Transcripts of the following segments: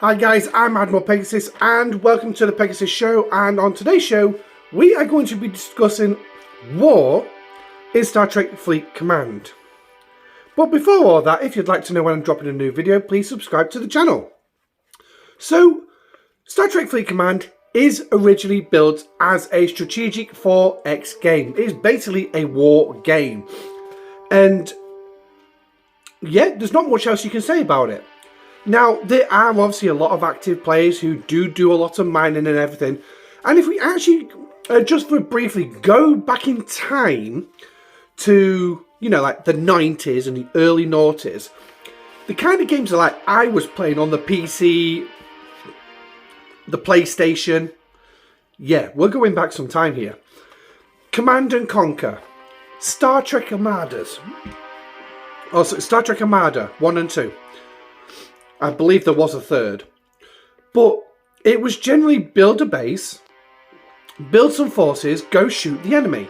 Hi guys, I'm Admiral Pegasus and welcome to the Pegasus Show, and on today's show we are going to be discussing war in Star Trek Fleet Command. But before all that, if you'd like to know when I'm dropping a new video, please subscribe to the channel. So, Star Trek Fleet Command is originally built as a strategic 4X game. It is basically a war game. And yeah, there's not much else you can say about it. Now, there are obviously a lot of active players who do a lot of mining and everything. And if we actually, just for briefly, go back in time to, like the 90s and the early noughties, the kind of games that like I was playing on the PC, the PlayStation, yeah, we're going back some time here. Command and Conquer, Star Trek Armadas, also Star Trek Armada 1 and 2. I believe there was a third. But it was generally build a base, build some forces, go shoot the enemy.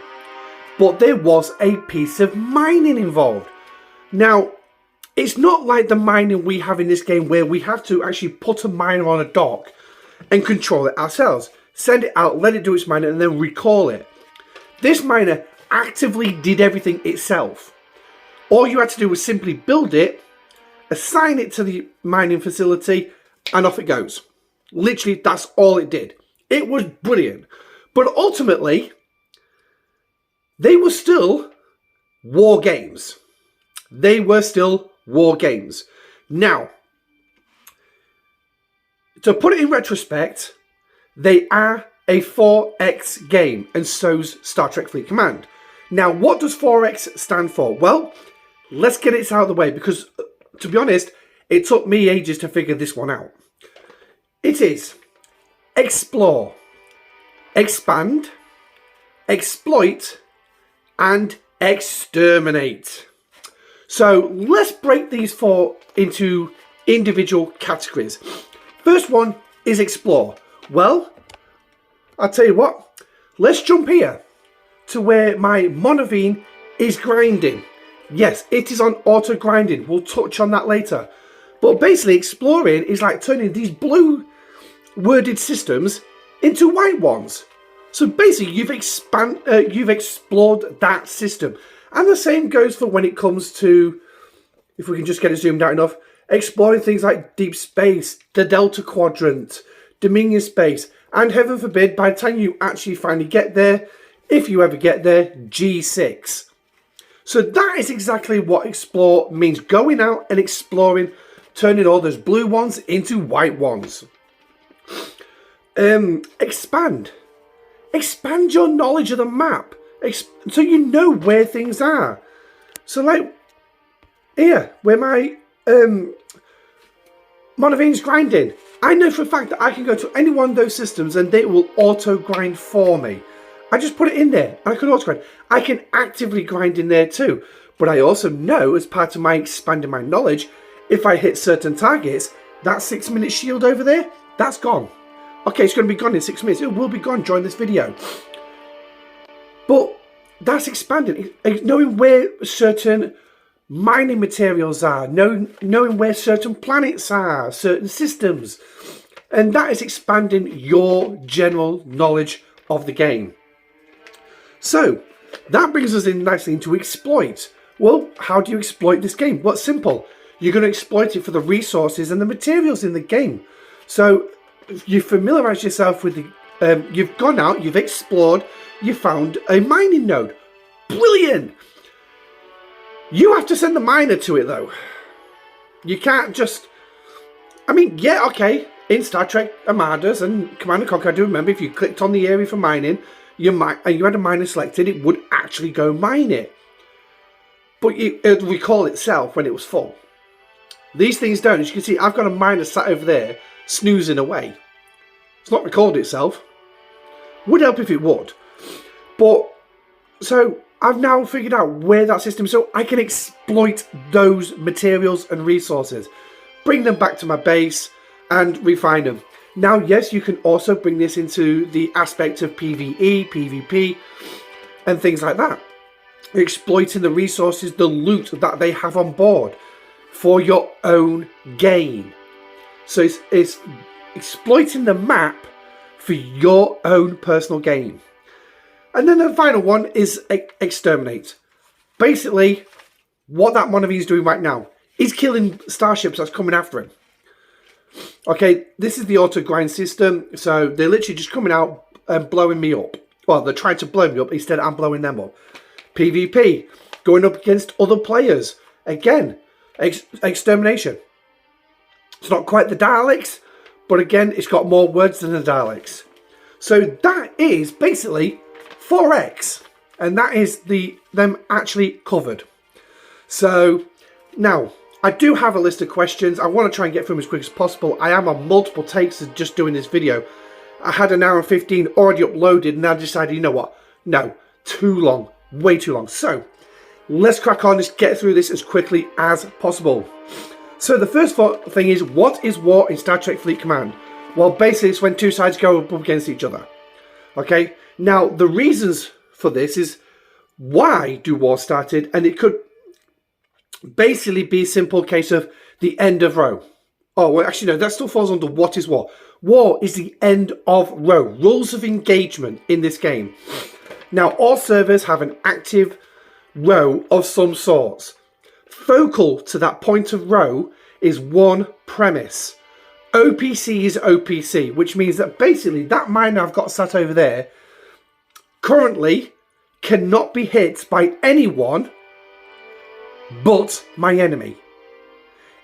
But there was a piece of mining involved. Now, it's not like the mining we have in this game where we have to actually put a miner on a dock and control it ourselves. Send it out, let it do its mining, and then recall it. This miner actively did everything itself. All you had to do was simply build it, assign it to the mining facility, and off it goes. Literally, that's all it did. It was brilliant. But ultimately, they were still war games. They were still war games. Now, to put it in retrospect, they are a 4X game, and so's Star Trek Fleet Command. Now, what does 4X stand for? Well, let's get it out of the way, because to be honest, it took me ages to figure this one out. It is explore, expand, exploit, and exterminate. So let's break these four into individual categories. First one is explore. Well, I'll tell you what, let's jump here to where my Monavine is grinding. Yes, it is on auto grinding. We'll touch on that later. But basically, exploring is like turning these blue worded systems into white ones. So basically, you've explored that system. And the same goes for when it comes to, if we can just get it zoomed out enough, exploring things like deep space, the Delta Quadrant, Dominion space, and heaven forbid, by the time you actually finally get there, if you ever get there, G6. So that is exactly what explore means. Going out and exploring, turning all those blue ones into white ones. Expand. Expand your knowledge of the map. So you know where things are. So like, here, where my Monavine's grinding. I know for a fact that I can go to any one of those systems and they will auto grind for me. I just put it in there and I can auto grind. I can actively grind in there too. But I also know, as part of my expanding my knowledge, if I hit certain targets, that 6-minute shield over there, that's gone. Okay, it's going to be gone in 6 minutes. It will be gone during this video. But that's expanding. Knowing where certain mining materials are. Knowing where certain planets are. Certain systems. And that is expanding your general knowledge of the game. So, that brings us in nicely into exploit. Well, how do you exploit this game? Well, it's simple. You're going to exploit it for the resources and the materials in the game. So, you familiarise yourself with the... you've gone out, you've explored, you found a mining node. Brilliant! You have to send the miner to it, though. You can't just... I mean, yeah, okay. In Star Trek Armadas and Command & Conquer, I do remember if you clicked on the area for mining, you had a miner selected, it would actually go mine it. But it would recall itself when it was full. These things don't. As you can see, I've got a miner sat over there, snoozing away. It's not recalled itself. Would help if it would. But, so, I've now figured out where that system is, so I can exploit those materials and resources. Bring them back to my base and refine them. Now, yes, you can also bring this into the aspect of PvE, PvP, and things like that. Exploiting the resources, the loot that they have on board for your own gain. So it's exploiting the map for your own personal gain. And then the final one is exterminate. Basically, what that Monavie is doing right now is killing starships that's coming after him. Okay, this is the auto grind system, so they're literally just coming out and blowing me up. Well, they're trying to blow me up, instead I'm blowing them up. PvP, going up against other players. Again, extermination. It's not quite the Daleks, but again, it's got more words than the Daleks. So that is basically 4X, and that is them actually covered. So now, I do have a list of questions. I want to try and get through them as quick as possible. I am on multiple takes of just doing this video. I had an hour and 15 already uploaded, and I decided, you know what? No, too long, way too long. So let's crack on, let's get through this as quickly as possible. So the first thing is, what is war in Star Trek Fleet Command? Well, basically it's when two sides go up against each other. Okay, now the reasons for this is, why do wars started? And it could basically be a simple case of the end of row. Oh, well, actually no, that still falls under what is war. War is the end of row, rules of engagement in this game. Now, all servers have an active row of some sorts. Focal to that point of row is one premise. OPC is OPC, which means that basically that miner I've got sat over there currently cannot be hit by anyone but my enemy.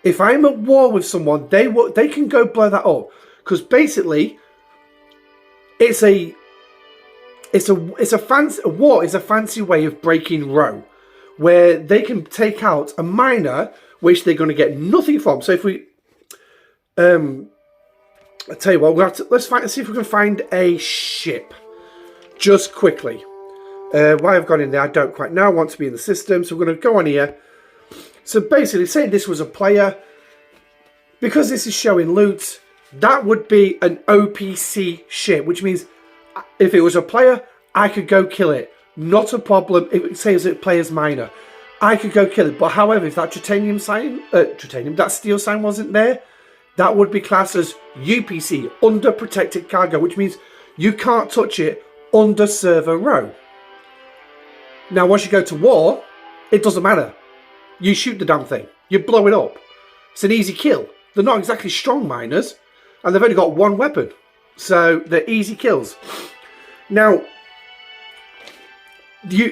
If I'm at war with someone, they can go blow that up, because basically a war is a fancy way of breaking row, where they can take out a miner which they're going to get nothing from. So if we I tell you what, let's see if we can find a ship just quickly. Why I've gone in there, I don't quite know. I want to be in the system, so we're going to go on here. So basically, say this was a player, because this is showing loot, that would be an OPC ship, which means if it was a player, I could go kill it. Not a problem. If it says it player's miner, I could go kill it. But however, if that that steel sign wasn't there, that would be classed as UPC, under protected cargo, which means you can't touch it under server row. Now, once you go to war, it doesn't matter. You shoot the damn thing. You blow it up. It's an easy kill. They're not exactly strong miners, and they've only got one weapon. So they're easy kills. Now,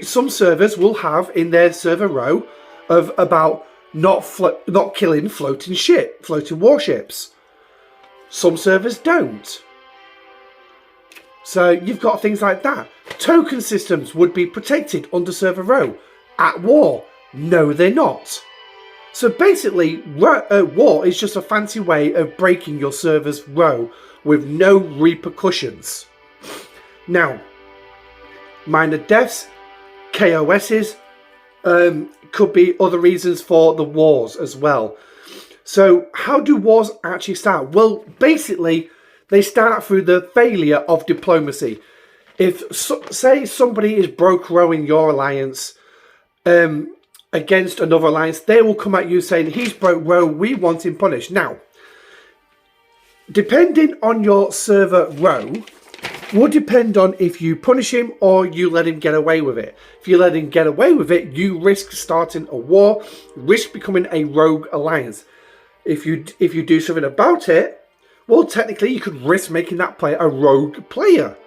some servers will have in their server row of about not killing floating warships. Some servers don't. So you've got things like that. Token systems would be protected under server row. At war, no they're not. So basically, war is just a fancy way of breaking your server's row with no repercussions. Now, minor deaths, KOSs, could be other reasons for the wars as well. So how do wars actually start? Well, basically, they start through the failure of diplomacy. If, say, somebody is broke rowing your alliance against another alliance, they will come at you saying, he's broke row, we want him punished. Now, depending on your server row, will depend on if you punish him or you let him get away with it. If you let him get away with it, you risk starting a war, risk becoming a rogue alliance. If you do something about it, well, technically you could risk making that player a rogue player.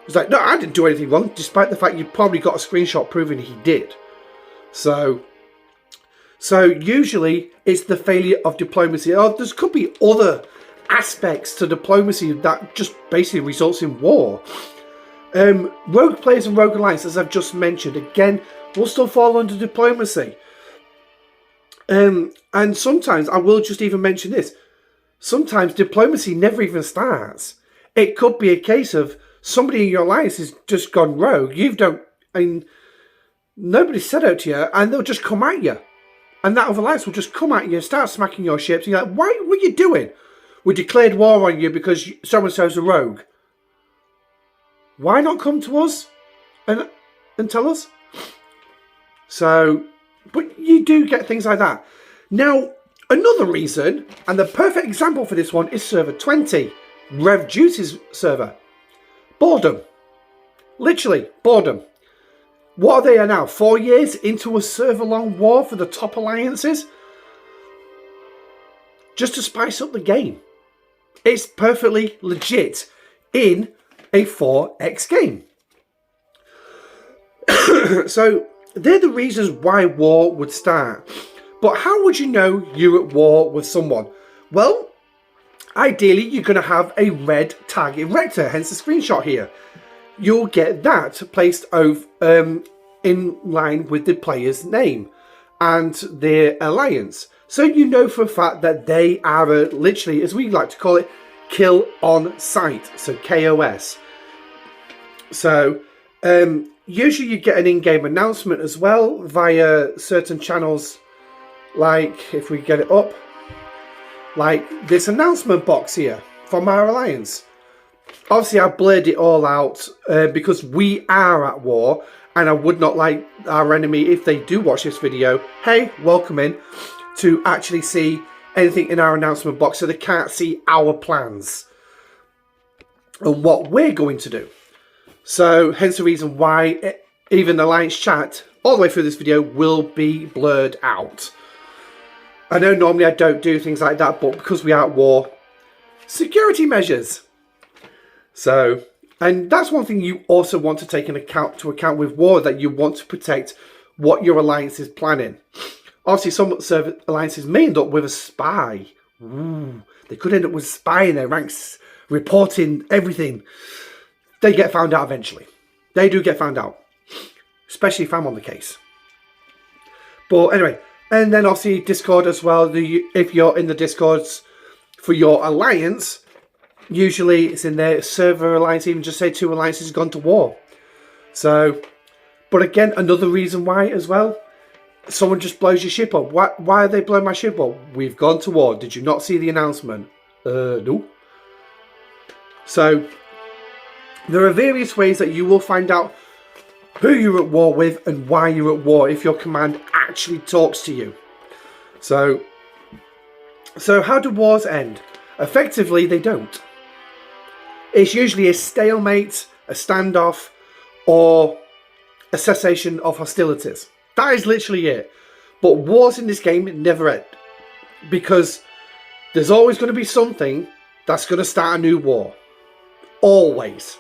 It's like, no, I didn't do anything wrong, despite the fact you probably got a screenshot proving he did. So usually it's the failure of diplomacy. Or there could be other aspects to diplomacy that just basically results in war. Rogue players and rogue alliances, as I've just mentioned, again, will still fall under diplomacy. And sometimes, I will just even mention this, sometimes diplomacy never even starts. It could be a case of somebody in your alliance has just gone rogue. Nobody said out to you, and they'll just come at you. And that other alliance will just come at you and start smacking your ships. And you're like, what are you doing? We declared war on you because so-and-so's a rogue. Why not come to us and tell us? So, but you do get things like that. Now, Another reason, and the perfect example for this one, is server 20, Rev Juice's server. Boredom. Literally, boredom. What are they now? 4 years into a server-long war for the top alliances? Just to spice up the game. It's perfectly legit in a 4x game. So, they're the reasons why war would start. But how would you know you're at war with someone? Well, ideally you're going to have a red target rector, hence the screenshot here. You'll get that placed over, in line with the player's name and their alliance. So you know for a fact that they are literally, as we like to call it, kill on sight. So KOS. So usually you get an in-game announcement as well via certain channels. Like, if we get it up, like this announcement box here from our alliance. Obviously, I blurred it all out because we are at war, and I would not like our enemy, if they do watch this video, hey, welcome in, to actually see anything in our announcement box, so they can't see our plans and what we're going to do. So, hence the reason why even the alliance chat all the way through this video will be blurred out. I know normally I don't do things like that, but because we are at war, security measures. So, and that's one thing you also want to take into account with war, that you want to protect what your alliance is planning. Obviously, some server alliances may end up with a spy. Ooh, they could end up with a spy in their ranks, reporting everything. They get found out eventually. They do get found out, especially if I'm on the case. But anyway. And then obviously Discord as well. If you're in the Discords for your alliance, usually it's in their server alliance, even just say 2 alliances have gone to war. So, but again, another reason why as well, someone just blows your ship up. Why are they blowing my ship up? We've gone to war. Did you not see the announcement? No. So, there are various ways that you will find out who you're at war with and why you're at war if your command actually talks to you. So how do wars end? Effectively, they don't. It's usually a stalemate, a standoff, or a cessation of hostilities. That is literally it. But wars in this game never end, because there's always going to be something that's going to start a new war. Always.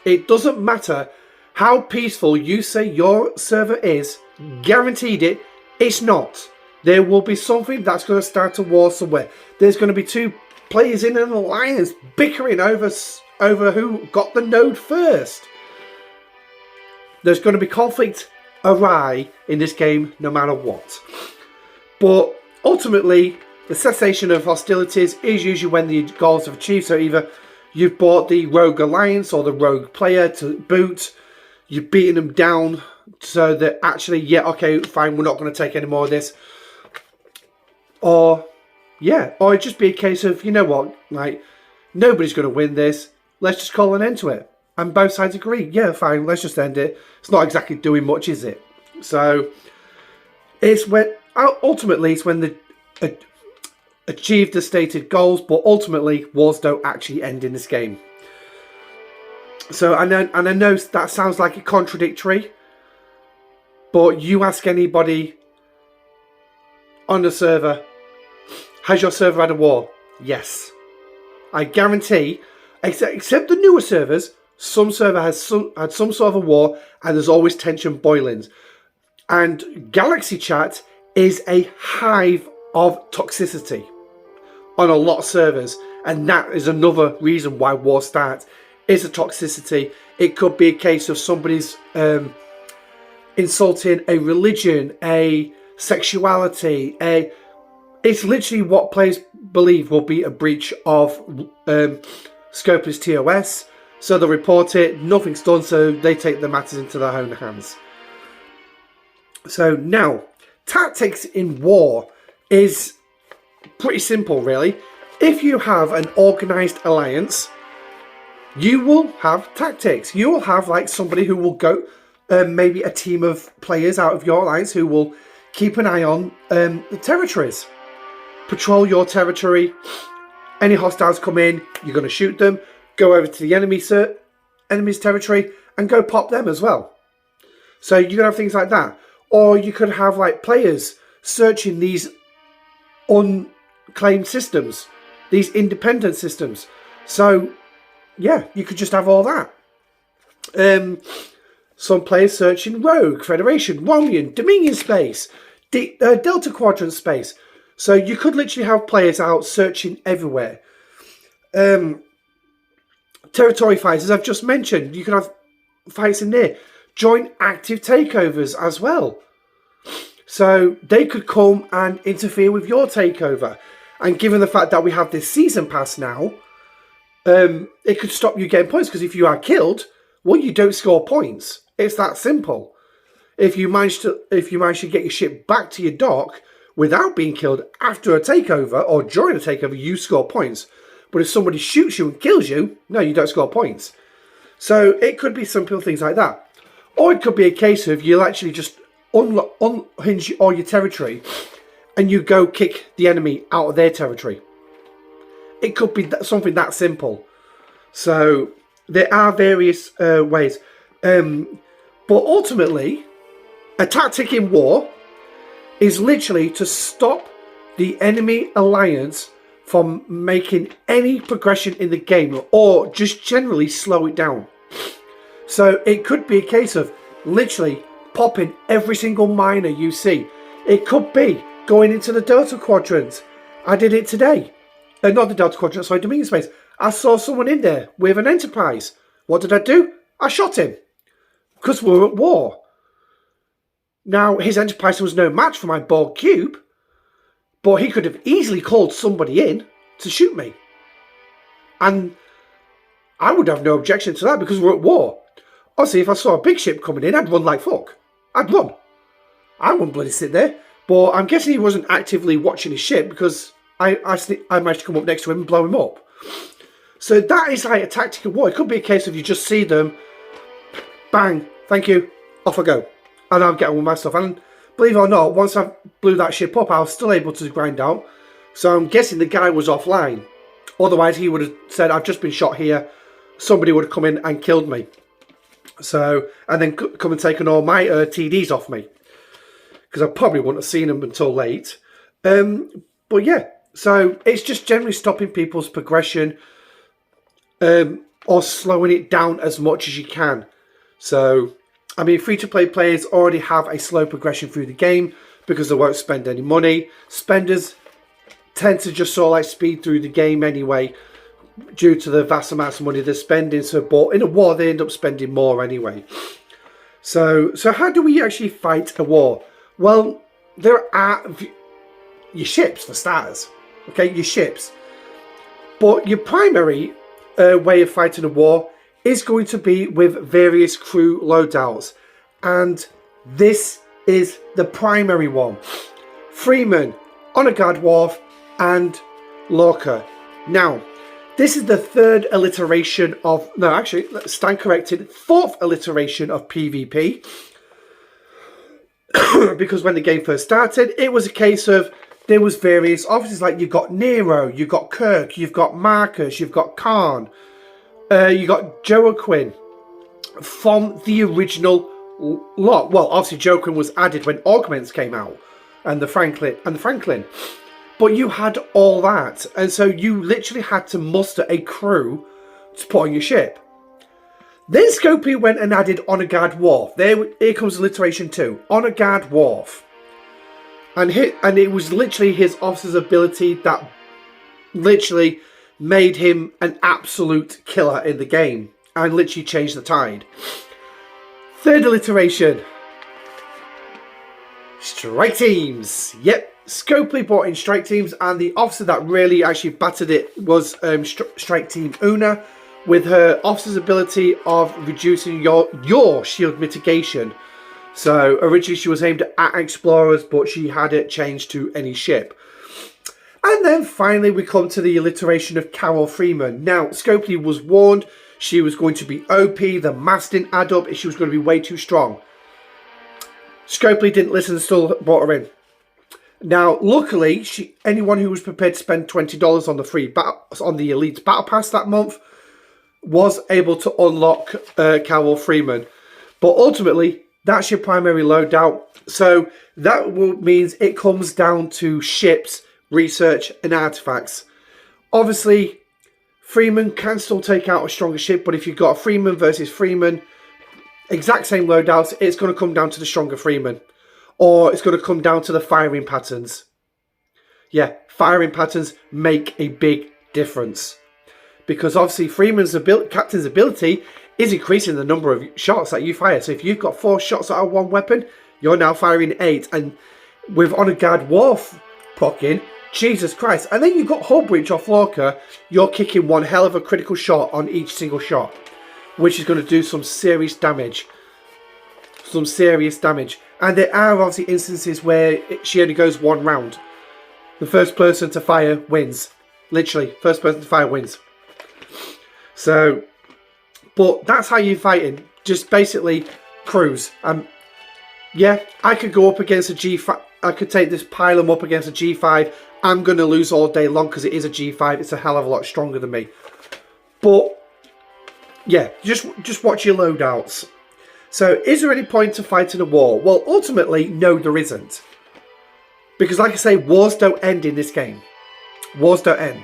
It doesn't matter how peaceful you say your server is, guaranteed it's not. There will be something that's going to start a war somewhere. There's going to be 2 players in an alliance bickering over who got the node first. There's going to be conflict awry in this game no matter what. But ultimately, the cessation of hostilities is usually when the goals are achieved. So either you've brought the rogue alliance or the rogue player to boot, you've beaten them down so that actually, yeah, okay, fine, we're not going to take any more of this. Or, yeah, or it'd just be a case of, you know what, like, nobody's going to win this. Let's just call an end to it. And both sides agree, yeah, fine, let's just end it. It's not exactly doing much, is it? So, it's when, ultimately, it's when they achieve the stated goals, but ultimately, wars don't actually end in this game. So, I know that sounds like a contradictory, but you ask anybody on the server, has your server had a war? Yes. I guarantee, except the newer servers, some server has had some sort of a war, and there's always tension boiling. And Galaxy Chat is a hive of toxicity on a lot of servers, and that is another reason why war starts. Is a toxicity. It could be a case of somebody's insulting a religion, a sexuality, it's literally what players believe will be a breach of Scopeless TOS. So they report it, nothing's done, so they take the matters into their own hands. So now, tactics in war is pretty simple, really. If you have an organised alliance, you will have tactics. You will have like somebody who will go, maybe a team of players out of your alliance who will keep an eye on the territories. patrol your territory. Any hostiles come in, you're going to shoot them. Go over to the enemy's territory and go pop them as well. So you can have things like that. Or you could have like players searching these unclaimed systems, these independent systems. So yeah, you could just have all that. Some players searching Rogue, Federation, Romulan, Dominion space, Delta Quadrant space. So you could literally have players out searching everywhere. Territory fights, as I've just mentioned, you can have fights in there. Joint active takeovers as well. So they could come and interfere with your takeover. And given the fact that we have this season pass now, it could stop you getting points. Because if you are killed, well, you don't score points. It's that simple. If you manage to get your ship back to your dock without being killed after a takeover or during a takeover, you score points. But if somebody shoots you and kills you, no, you don't score points. So it could be simple things like that. Or it could be a case of you'll actually just unhinge all your territory and you go kick the enemy out of their territory. It could be something that simple. So there are various ways. But ultimately, a tactic in war is literally to stop the enemy alliance from making any progression in the game, or just generally slow it down. So it could be a case of literally popping every single miner you see. It could be going into the Delta Quadrant. I did it today. Not the Delta Quadrant, sorry, Dominion Space. I saw someone in there with an Enterprise. What did I do? I shot him. Because we're at war. Now, his Enterprise was no match for my Borg Cube, but he could have easily called somebody in to shoot me. And I would have no objection to that because we're at war. Obviously, if I saw a big ship coming in, I'd run like fuck. I'd run. I wouldn't bloody sit there. But I'm guessing he wasn't actively watching his ship because I managed to come up next to him and blow him up. So that is like a tactical war. It could be a case of you just see them, bang, thank you, off I go. And I'll get on with my stuff. And believe it or not, once I blew that ship up, I was still able to grind out. So I'm guessing the guy was offline. Otherwise, he would have said, I've just been shot here. Somebody would have come in and killed me. So, and then come and taken all my TDs off me. Because I probably wouldn't have seen them until late. But yeah, so it's just generally stopping people's progression. Or slowing it down as much as you can. So, I mean, free-to-play players already have a slow progression through the game because they won't spend any money. Spenders tend to just sort of like speed through the game anyway due to the vast amounts of money they're spending. So, but in a war, they end up spending more anyway. So how do we actually fight a war? Well, there are your ships, for starters. Okay, your ships. But your primary way of fighting a war is going to be with various crew loadouts. And this is the primary one. Freeman, Honor Guard Wharf, and Lorca. Now, this is the third alliteration of... No, actually, let's stand corrected. Fourth alliteration of PvP. Because when the game first started, it was a case of... There was various officers, like you've got Nero, you've got Kirk, you've got Marcus, you've got Khan, you got Joaquin from the original lot. Well, obviously Joaquin was added when Augments came out, and the Franklin. But you had all that, and so you literally had to muster a crew to put on your ship. Then Scopely went and added Honor Guard Wharf. Here comes alliteration 2, Honor Guard Wharf. And it was literally his officer's ability that literally made him an absolute killer in the game. And literally changed the tide. Third alliteration. Strike teams. Yep. Scopely brought in strike teams. And the officer that really actually battered it was Strike Team Una. With her officer's ability of reducing your shield mitigation. So originally she was aimed at explorers, but she had it changed to any ship. And then finally we come to the alliteration of Carol Freeman. Now, Scopely was warned she was going to be OP, the maths didn't add up, she was going to be way too strong. Scopely didn't listen and still brought her in. Now, luckily, anyone who was prepared to spend $20 on the Elite Battle Pass that month was able to unlock Cowell Freeman. But ultimately, that's your primary loadout. So that means it comes down to ships, research, and artifacts. Obviously, Freeman can still take out a stronger ship, but if you've got a Freeman versus Freeman, exact same loadouts, it's going to come down to the stronger Freeman. Or it's going to come down to the firing patterns. Yeah, firing patterns make a big difference. Because obviously Freeman's captain's ability is increasing the number of shots that you fire. So if you've got 4 shots out of one weapon, you're now firing 8. And with Honor Guard Wharf proccing, Jesus Christ. And then you've got Hull Breach off Lorca, you're kicking one hell of a critical shot on each single shot. Which is going to do some serious damage. Some serious damage. And there are obviously instances where she only goes 1 round. The first person to fire wins. Literally, first person to fire wins. So, but that's how you're fighting. Just basically cruise. Yeah, I could go up against a G5. I could take this pylon up against a G5. I'm going to lose all day long because it is a G5. It's a hell of a lot stronger than me. But, yeah, just watch your loadouts. So, is there any point to fighting a war? Well, ultimately, no, there isn't. Because, like I say, wars don't end in this game. Wars don't end.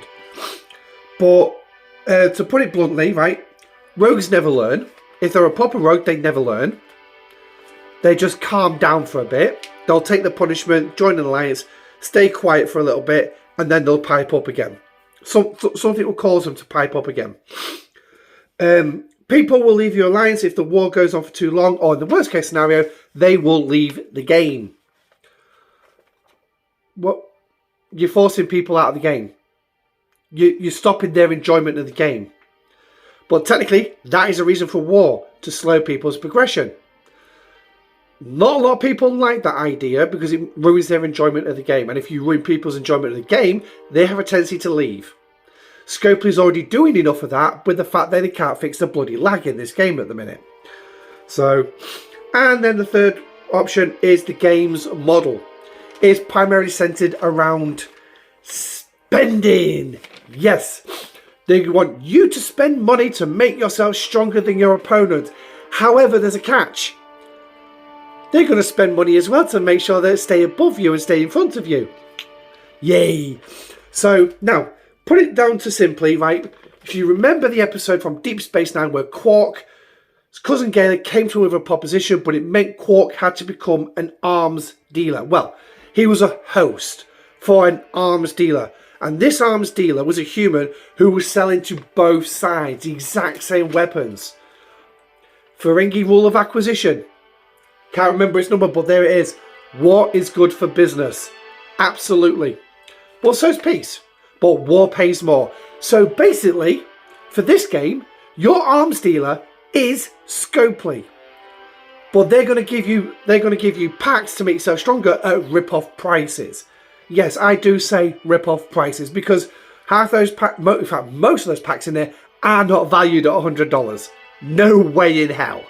But, to put it bluntly, right, rogues never learn. If they're a proper rogue, they never learn. They just calm down for a bit. They'll take the punishment, join an alliance, stay quiet for a little bit, and then they'll pipe up again. Something will cause them to pipe up again. People will leave your alliance if the war goes on for too long, or in the worst case scenario, they will leave the game. What? You're forcing people out of the game. You're stopping their enjoyment of the game. But technically, that is a reason for war, to slow people's progression. Not a lot of people like that idea because it ruins their enjoyment of the game. And if you ruin people's enjoyment of the game, they have a tendency to leave. Scopely's already doing enough of that with the fact that they can't fix the bloody lag in this game at the minute. So, and then the third option is the game's model. It's primarily centered around spending. Yes, they want you to spend money to make yourself stronger than your opponent. However, there's a catch. They're going to spend money as well to make sure they stay above you and stay in front of you. Yay. So, now, put it down to simply, right, if you remember the episode from Deep Space Nine where Quark's cousin Gaelic came to him with a proposition, but it meant Quark had to become an arms dealer. Well, he was a host for an arms dealer. And this arms dealer was a human who was selling to both sides the exact same weapons. Ferengi rule of acquisition. Can't remember its number, but there it is. War is good for business. Absolutely. Well, so's peace. But war pays more. So basically, for this game, your arms dealer is Scopely. But they're going to give you packs to make yourself stronger at rip-off prices. Yes, I do say rip-off prices because half those packs, in fact, most of those packs in there are not valued at $100. No way in hell.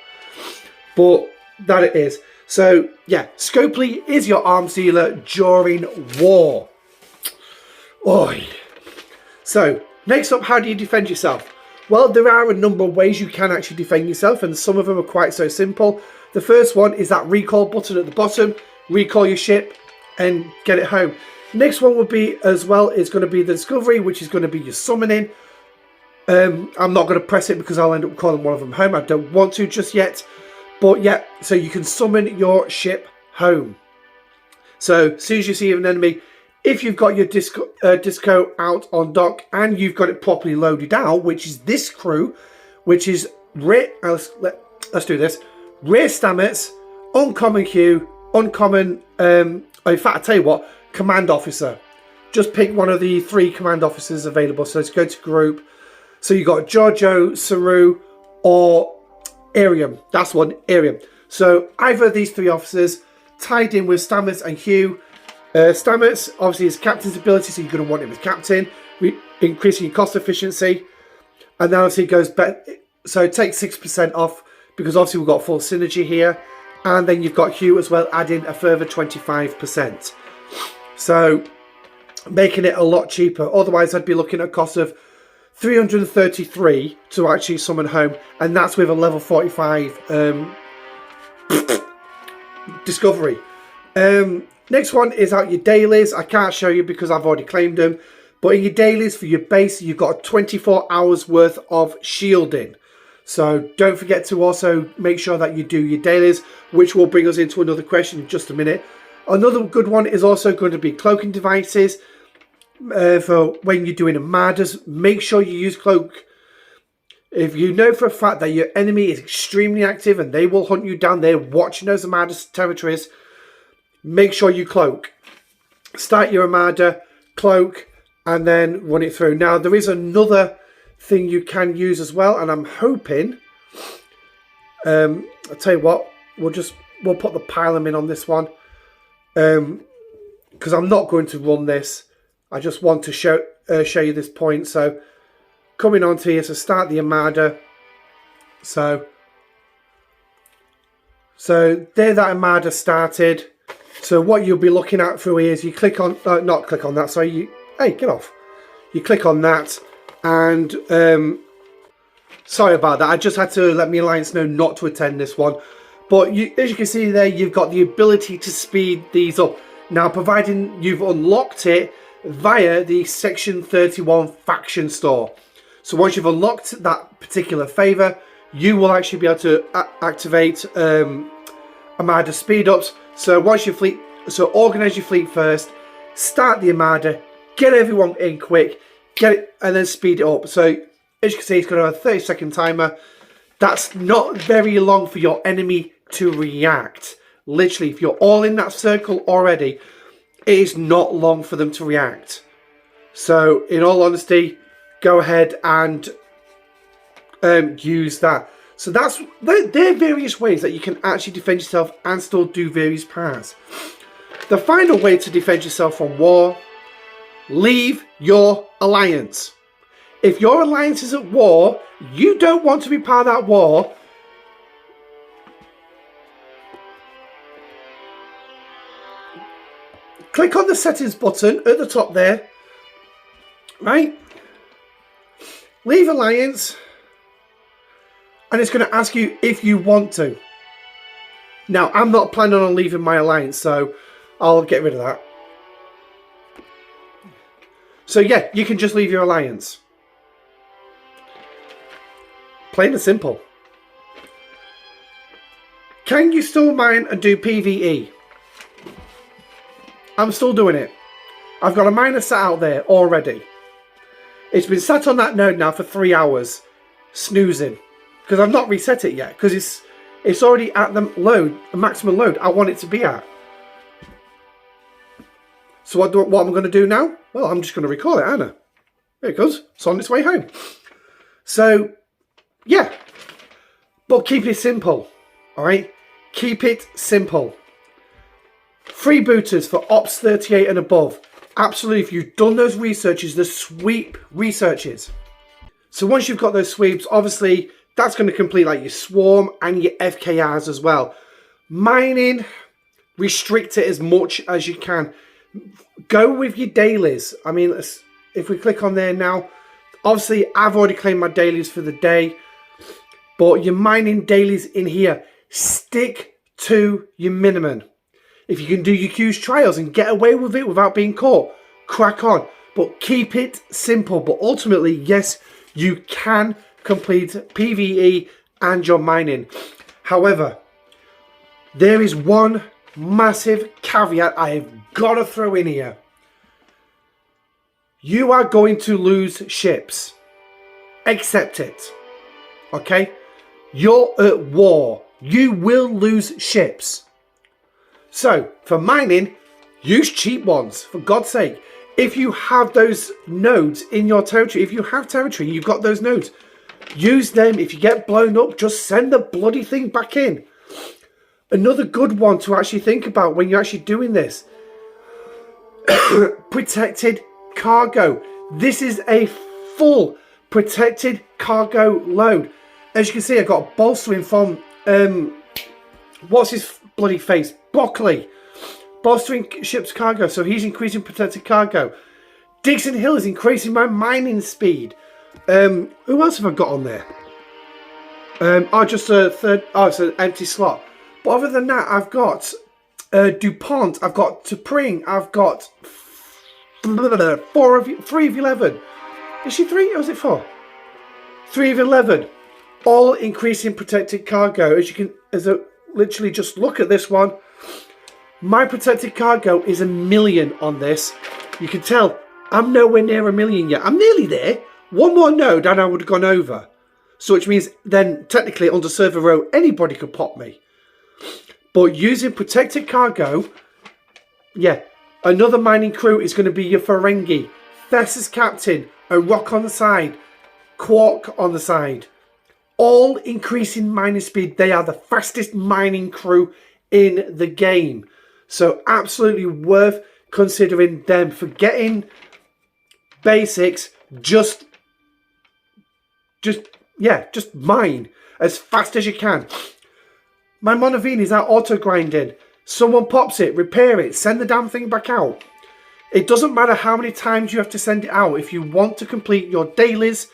But that it is. So, yeah, Scopely is your arms dealer during war. Oi. So, next up, how do you defend yourself? Well, there are a number of ways you can actually defend yourself, and some of them are quite so simple. The first one is that recall button at the bottom. Recall your ship and get it home. Next one would be, as well, is going to be the discovery, which is going to be your summoning. I'm not going to press it because I'll end up calling one of them home. I don't want to just yet. But yeah, so you can summon your ship home. So as soon as you see an enemy, if you've got your disco out on dock and you've got it properly loaded out, which is this crew, which is let's do this. Rear Stamets, uncommon Q, uncommon, in fact, I tell you what, command officer. Just pick one of the 3 command officers available. So let's go to group. So you've got Giorgio, Saru, or Arium. That's one, Arium. So either of these 3 officers tied in with Stamets and Hugh. Stamets, obviously, is captain's ability, so you're going to want him as captain, increasing your cost efficiency. And then obviously it goes back, so take 6% off, because obviously we've got full synergy here. And then you've got Hugh as well, adding a further 25%. So making it a lot cheaper. Otherwise, I'd be looking at a cost of 333 to actually summon home, and that's with a level 45 discovery. Next one is out your dailies. I can't show you because I've already claimed them, but in your dailies for your base, you've got 24 hours worth of shielding. So don't forget to also make sure that you do your dailies, which will bring us into another question in just a minute. Another good one is also going to be cloaking devices. For when you're doing armadas, make sure you use cloak. If you know for a fact that your enemy is extremely active and they will hunt you down, they're watching those armada territories, make sure you cloak. Start your armada, cloak, and then run it through. Now there is another thing you can use as well, and I'm hoping, I'll tell you what, we'll put the pylon in on this one, because I'm not going to run this. I just want to show you this point. So coming on to here, so start the armada. So there that armada started. So what you'll be looking at through here is you click on, not click on that, sorry, hey, get off. You click on that, and sorry about that, I just had to let my alliance know not to attend this one. But as you can see there, you've got the ability to speed these up. Now, providing you've unlocked it via the Section 31 faction store. So once you've unlocked that particular favour, you will actually be able to activate Armada speed ups. So once your fleet, so organise your fleet first, start the Armada, get everyone in quick, get it, and then speed it up. So as you can see, it's got a 30-second timer. That's not very long for your enemy to react. Literally, if you're all in that circle already, it is not long for them to react. So, in all honesty, go ahead and use that. So there are various ways that you can actually defend yourself and still do various paths. The final way to defend yourself from war: leave your alliance. If your alliance is at war, you don't want to be part of that war. Click on the settings button at the top there, right? Leave alliance, and it's going to ask you if you want to. Now, I'm not planning on leaving my alliance, so I'll get rid of that. So yeah, you can just leave your alliance. Plain and simple. Can you still mine and do PvE? I'm still doing it. I've got a miner sat out there already. It's been sat on that node now for 3 hours, snoozing, because I've not reset it yet, because it's already at the maximum load I want it to be at. So what am I going to do now? Well, I'm just going to recall it, aren't I? There it goes. It's on its way home. So, yeah. But keep it simple. Alright? Keep it simple. Freebooters for Ops 38 and above. Absolutely, if you've done those researches, the sweep researches. So once you've got those sweeps, obviously, that's going to complete like your swarm and your FKRs as well. Mining, restrict it as much as you can. Go with your dailies. I mean, if we click on there now, obviously I've already claimed my dailies for the day, but your mining dailies in here, stick to your minimum. If you can do your Q's trials and get away with it without being caught, crack on. But keep it simple. But ultimately, yes, you can complete PvE and your mining. However, there is one massive caveat I have got to throw in here. You are going to lose ships. Accept it. Okay? You're at war. You will lose ships. So, for mining, use cheap ones, for God's sake. If you have those nodes in your territory, if you have territory, you've got those nodes, use them. If you get blown up, just send the bloody thing back in. Another good one to actually think about when you're actually doing this. Protected cargo. This is a full protected cargo load. As you can see, I've got bolstering from, what's his bloody face? Broccoli. bolstering ship's cargo, so he's increasing protected cargo. Dixon Hill is increasing my mining speed. Who else have I got on there? Just a third. Oh, it's an empty slot. But other than that, I've got DuPont. I've got T'Pring. I've got 3 of 11. Is she 3 or is it 4? 3 of 11. All increasing protected cargo. As you can, literally just look at this one. My protected cargo is 1 million on this. You can tell I'm nowhere near 1 million yet. I'm nearly there. One more node and I would have gone over. So which means then technically under server row anybody could pop me. But using protected cargo, yeah, another mining crew is going to be your Ferengi, Fess as captain, a Rock on the side, Quark on the side. All increasing mining speed. They are the fastest mining crew in the game. So absolutely worth considering them. Forgetting basics, just mine as fast as you can. My Monavine is out auto grinding. Someone pops it, repair it, send the damn thing back out. It doesn't matter how many times you have to send it out. If you want to complete your dailies,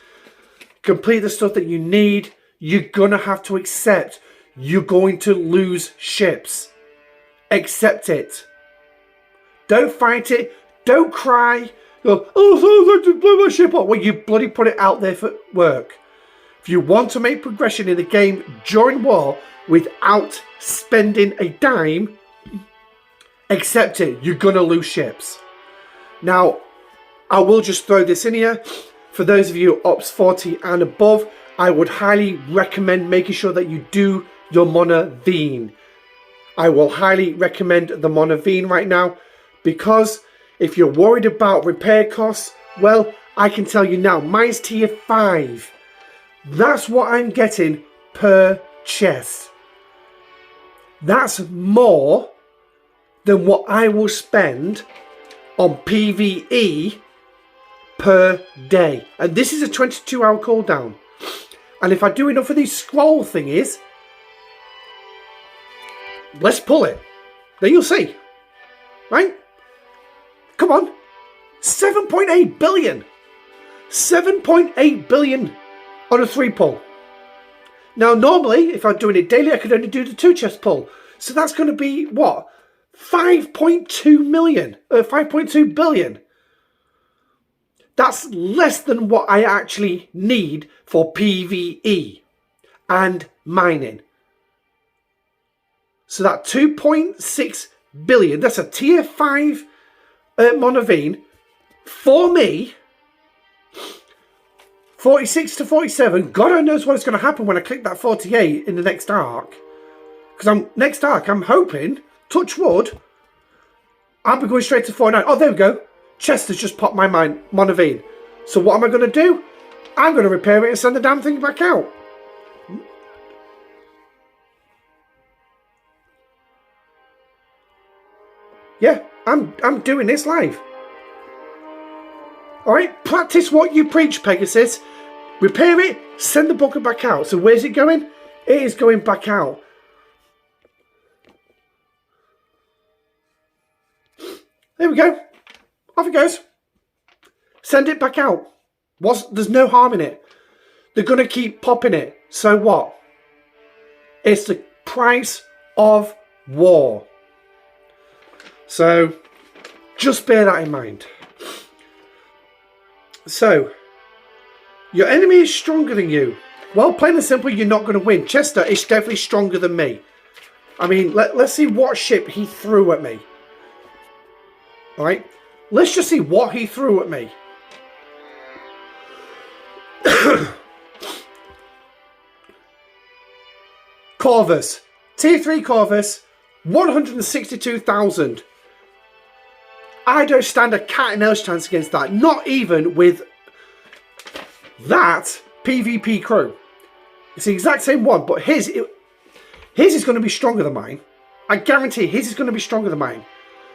complete the stuff that you need, you're gonna have to accept you're going to lose ships. Accept it. Don't fight it. Don't cry. Go, oh, I just blew my ship up. Well, you bloody put it out there for work. If you want to make progression in the game during war without spending a dime, accept it. You're going to lose ships. Now, I will just throw this in here. For those of you Ops 40 and above, I would highly recommend making sure that you do your Monavine. I will highly recommend the Monavine right now, because if you're worried about repair costs, well, I can tell you now, mine's tier 5. That's what I'm getting per chest. That's more than what I will spend on PvE per day. And this is a 22-hour cooldown. And if I do enough of these scroll thingies, let's pull it. Then you'll see. Right? Come on. 7.8 billion. 7.8 billion on a 3 pull. Now, normally, if I'm doing it daily, I could only do the 2 chest pull. So that's going to be, what? 5.2 million. 5.2 billion. That's less than what I actually need for PvE and mining. So that 2.6 billion, that's a tier 5 Monavine. For me, 46 to 47, God only knows what's going to happen when I click that 48 in the next arc. Because next arc, I'm hoping, touch wood, I'll be going straight to 49. Oh, there we go. Chester's just popped my Monavine. So what am I going to do? I'm going to repair it and send the damn thing back out. Yeah, I'm doing this live. Alright, practice what you preach, Pegasus. Repair it, send the bugger back out. So where's it going? It is going back out. There we go. Off it goes. Send it back out. There's no harm in it. They're going to keep popping it. So what? It's the price of war. So just bear that in mind. So, your enemy is stronger than you. Well, plain and simple, you're not going to win. Chester is definitely stronger than me. I mean, let's see what ship he threw at me. Alright? Let's just see what he threw at me. Corvus. Tier 3 Corvus. 162,000. I don't stand a cat and mouse chance against that. Not even with that PvP crew. It's the exact same one, but his is going to be stronger than mine. I guarantee his is going to be stronger than mine.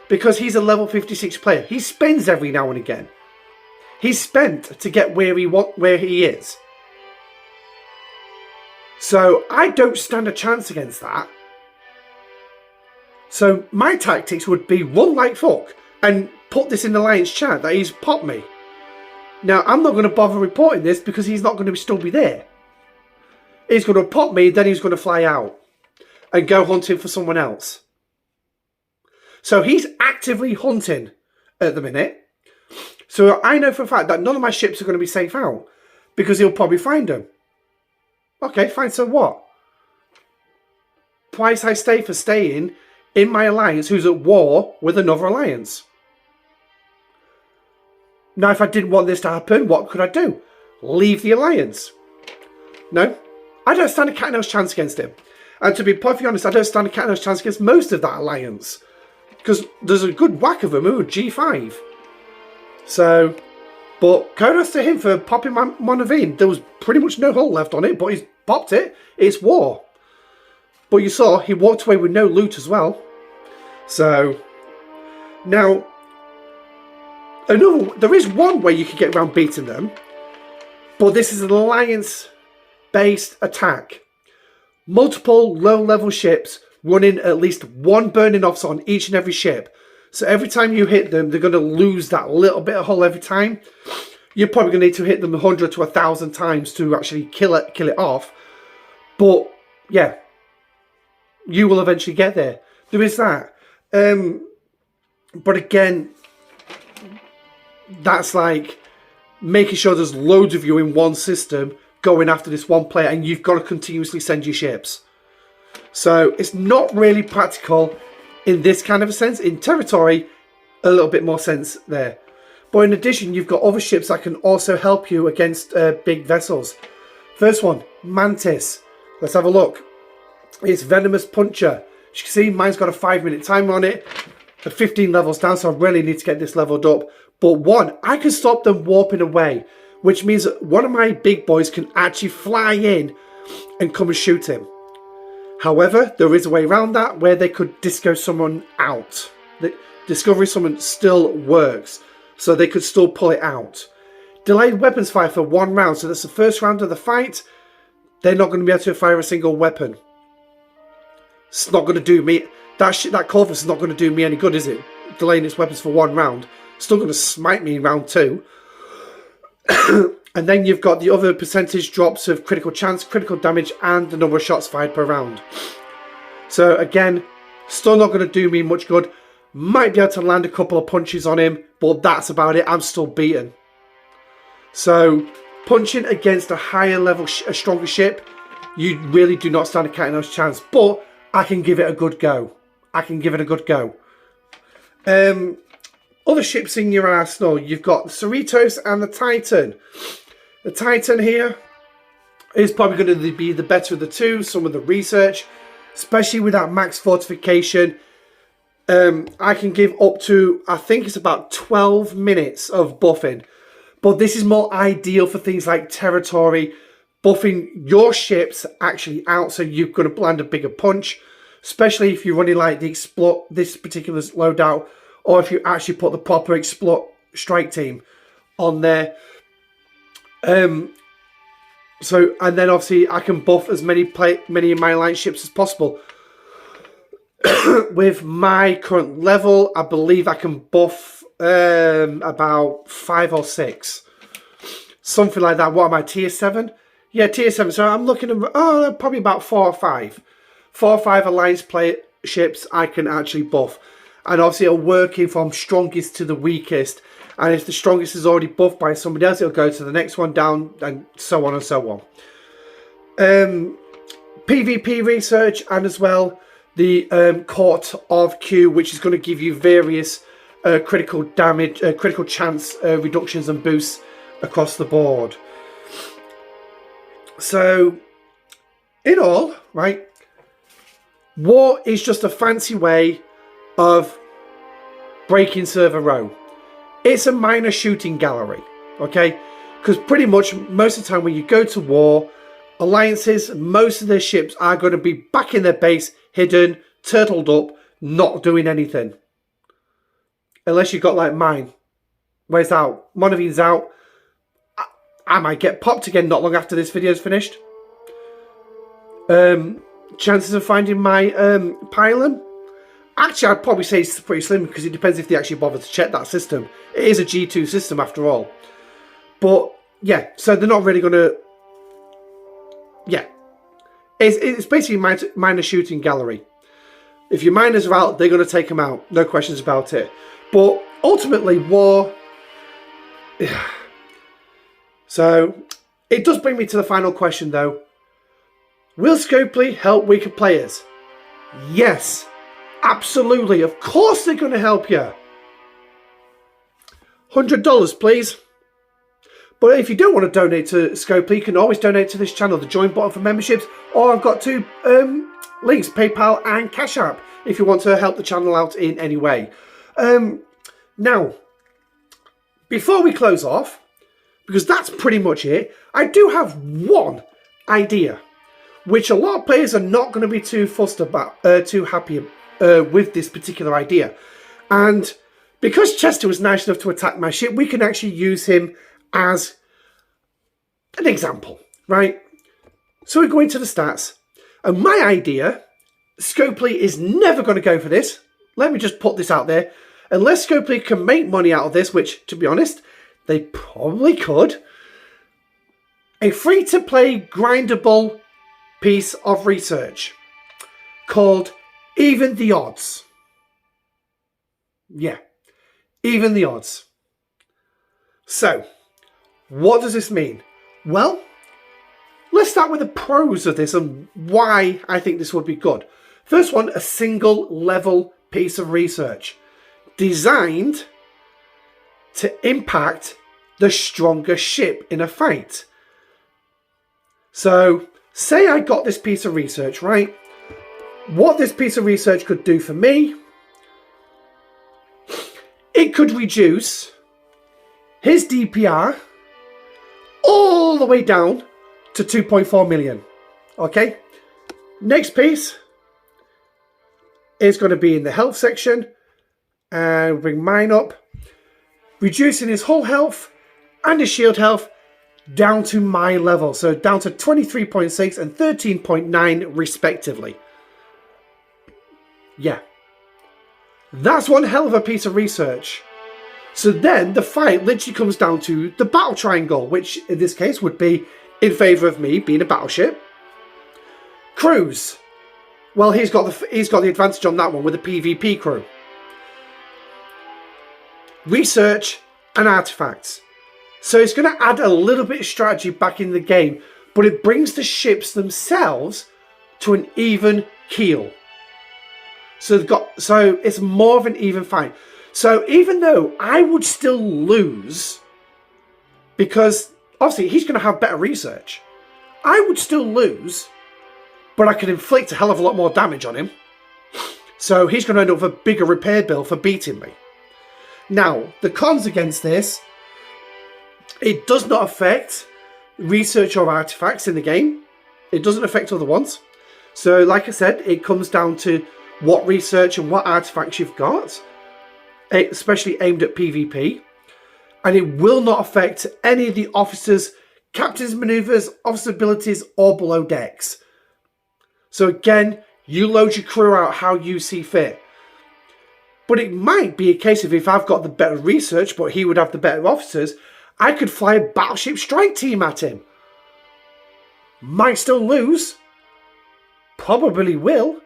Because he's a level 56 player. He spends every now and again. He's spent to get where he is. So I don't stand a chance against that. So my tactics would be run like fuck and put this in the Alliance chat that he's popped me. Now, I'm not going to bother reporting this because he's not going to still be there. He's going to pop me, then he's going to fly out and go hunting for someone else. So he's actively hunting at the minute. So I know for a fact that none of my ships are going to be safe out because he'll probably find them. Okay, fine, so what? Price I stay for staying in my alliance who's at war with another alliance. Now, if I didn't want this to happen, what could I do? Leave the alliance? No, I don't stand a cat and mouse chance against him. And to be perfectly honest, I don't stand a cat and mouse chance against most of that alliance. Because there's a good whack of them who are G5. So, but kudos to him for popping my Monavine. There was pretty much no hull left on it, but he's popped it. It's war. But you saw, he walked away with no loot as well. So, now, there is one way you can get around beating them. But this is an alliance-based attack. Multiple low-level ships running at least one burning officer on each and every ship. So every time you hit them, they're going to lose that little bit of hull every time. You're probably going to need to hit them 100 to 1,000 times to actually kill it off. But, yeah, you will eventually get there. There is that. But again, that's like making sure there's loads of you in one system going after this one player, and you've got to continuously send your ships. So it's not really practical in this kind of a sense. In territory, a little bit more sense there. But in addition, you've got other ships that can also help you against big vessels. First one, Mantis. Let's have a look. It's Venomous Puncher. As you can see, mine's got a 5-minute timer on it. At 15 levels down, so I really need to get this leveled up. But one, I can stop them warping away, which means that one of my big boys can actually fly in and come and shoot him. However, there is a way around that where they could disco someone out. The discovery summon still works, so they could still pull it out. Delayed weapons fire for 1 round, so that's the first round of the fight. They're not going to be able to fire a single weapon. It's not going to do me... That Corvus is not going to do me any good, is it? Delaying its weapons for 1 round. Still going to smite me in round 2. And then you've got the other percentage drops of critical chance, critical damage, and the number of shots fired per round. So again, still not going to do me much good. Might be able to land a couple of punches on him, but that's about it. I'm still beaten. So punching against a higher level, a stronger ship, you really do not stand a cat and mouse chance. But I can give it a good go. I can give it a good go. Other ships in your arsenal, you've got the Cerritos and the Titan. The Titan here is probably going to be the better of the two. Some of the research, especially with that max fortification, I can give up to, I think it's about 12 minutes of buffing. But this is more ideal for things like territory, buffing your ships actually out so you're going to land a bigger punch, especially if you're running like this particular loadout, or if you actually put the proper strike team on there. So, and then obviously I can buff as many of my alliance ships as possible. With my current level, I believe I can buff about 5 or 6. Something like that. What am I, tier 7? Yeah, tier 7. So I'm looking at probably about 4 or 5. 4 or 5 alliance ships I can actually buff. And obviously it'll work in from strongest to the weakest. And if the strongest is already buffed by somebody else, it'll go to the next one down, and so on and so on. PvP research, and as well the Court of Q, which is going to give you various critical damage, critical chance reductions and boosts across the board. So, in all, right, war is just a fancy way of breaking server row. It's a minor shooting gallery, okay? Because pretty much most of the time when you go to war, alliances, most of their ships are going to be back in their base, hidden, turtled up, not doing anything. Unless you've got like mine, where it's out. Monavine's out. I might get popped again not long after this video is finished. Chances of finding my pylon? Actually, I'd probably say it's pretty slim because it depends if they actually bother to check that system. It is a G2 system after all. But yeah, so they're not really going to... Yeah. It's basically miner shooting gallery. If your miners are out, they're going to take them out. No questions about it. But ultimately, war... So, it does bring me to the final question though. Will Scopely help weaker players? Yes. Absolutely. Of course they're going to help you. $100, please. But if you don't want to donate to Scopely, you can always donate to this channel, the join button for memberships, or I've got two links, PayPal and Cashapp, if you want to help the channel out in any way. Now, before we close off, because that's pretty much it, I do have one idea, which a lot of players are not going to be too fussed about, too happy with this particular idea. And because Chester was nice enough to attack my ship, we can actually use him as an example, right? So we go into the stats, and my idea, Scopely is never going to go for this. Let me just put this out there. Unless Scopely can make money out of this, which, to be honest, they probably could. A free-to-play grindable piece of research called Even the Odds. Yeah, even the odds. So, what does this mean? Well, let's start with the pros of this and why I think this would be good. First one, a single level piece of research designed to impact the strongest ship in a fight. So, say I got this piece of research, right? What this piece of research could do for me, it could reduce his DPR all the way down to 2.4 million. Okay, next piece is going to be in the health section, and bring mine up, reducing his hull health and his shield health down to my level, so down to 23.6 and 13.9 respectively. Yeah, that's one hell of a piece of research. So then the fight literally comes down to the battle triangle, which in this case would be in favour of me being a battleship. Crews. Well, he's got the advantage on that one with a PvP crew. Research and artifacts. So it's going to add a little bit of strategy back in the game, but it brings the ships themselves to an even keel. So it's more of an even fight. So even though I would still lose, because obviously he's going to have better research, I would still lose, but I can inflict a hell of a lot more damage on him. So he's going to end up with a bigger repair bill for beating me. Now, the cons against this, it does not affect research or artifacts in the game. It doesn't affect other ones. So like I said, it comes down to what research and what artifacts you've got, especially aimed at PvP. And it will not affect any of the officers, captain's maneuvers, officer abilities, or below decks. So again, you load your crew out how you see fit. But it might be a case of if I've got the better research, but he would have the better officers, I could fly a battleship strike team at him. Might still lose. Probably will.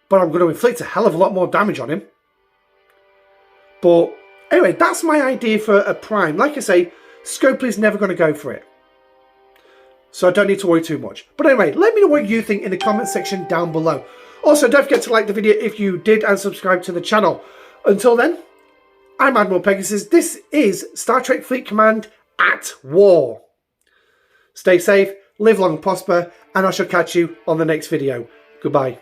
But I'm going to inflict a hell of a lot more damage on him. But anyway, that's my idea for a prime. Like I say, Scopely's never going to go for it. So I don't need to worry too much. But anyway, let me know what you think in the comment section down below. Also, don't forget to like the video if you did and subscribe to the channel. Until then, I'm Admiral Pegasus. This is Star Trek Fleet Command at War. Stay safe, live long and prosper, and I shall catch you on the next video. Goodbye.